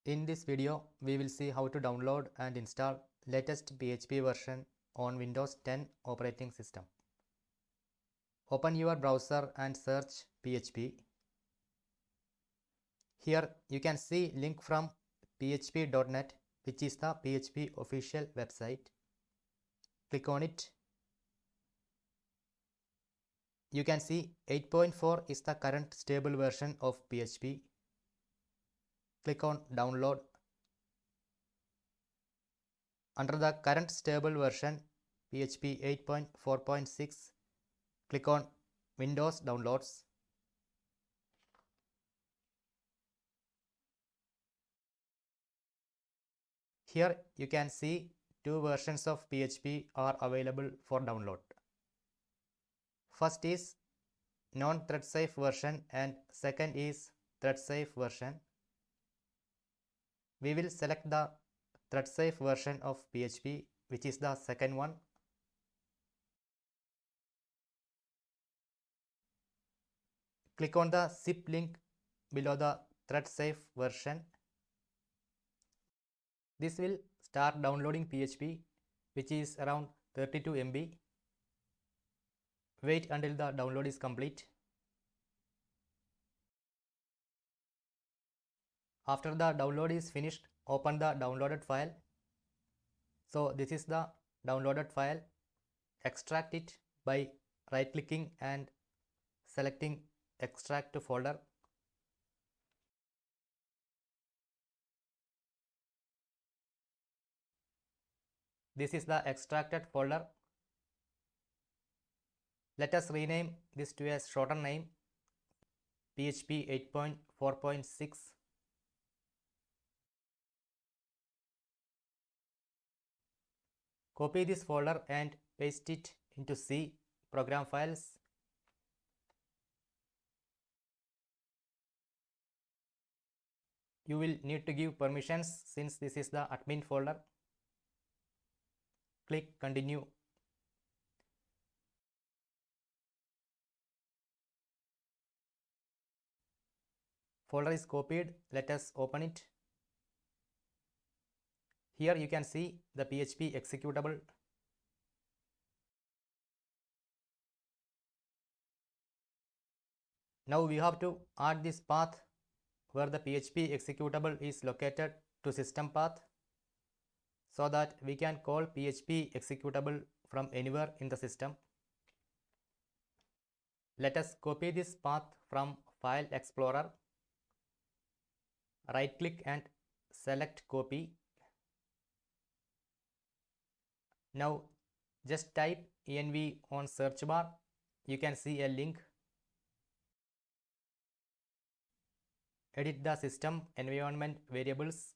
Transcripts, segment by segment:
In this video, we will see how to download and install latest PHP version on Windows 10 operating system. Open your browser and search PHP. Here you can see link from php.net, which is the PHP official website. Click on it. You can see 8.4 is the current stable version of PHP. Click on download. Under the current stable version PHP 8.4.6, click on Windows Downloads. Here you can see two versions of PHP are available for download. First is non-thread safe version and second is thread safe version. We will select the thread safe version of PHP, which is the second one. Click on the zip link below the thread safe version. This will start downloading PHP, which is around 32 MB. Wait until the download is complete. After the download is finished, open the downloaded file. So this is the downloaded file. Extract it by right clicking and selecting extract to folder. This is the extracted folder. Let us rename this to a shorter name, PHP 8.4.6. Copy this folder and paste it into C program files. You will need to give permissions since this is the admin folder. Click continue. Folder is copied. Let us open it. Here you can see the PHP executable. Now we have to add this path where the PHP executable is located to system path so that we can call PHP executable from anywhere in the system. Let us copy this path from File Explorer. Right click and select copy. Now just type env on search bar. You can see a link. Edit the system environment variables,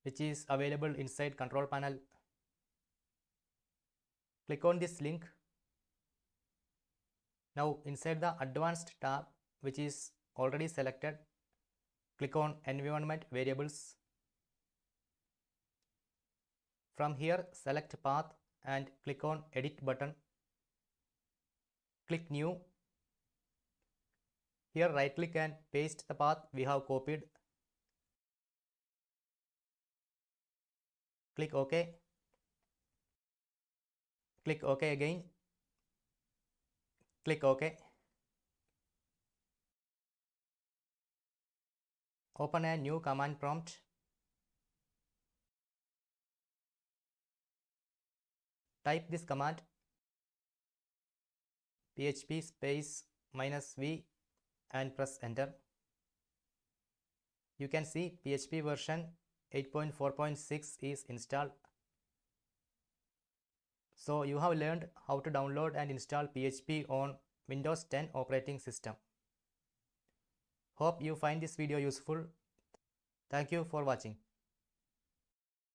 which is available inside control panel. Click on this link. Now inside the advanced tab, which is already selected, click on environment variables. From here select path and click on edit button. Click new. Here right click and paste the path we have copied. Click OK. Click OK again. Click OK. Open a new command prompt. Type this command, php space -v, and press enter. You can see PHP version 8.4.6 is installed. So you have learned how to download and install PHP on Windows 10 operating system. Hope you find this video useful. Thank you for watching.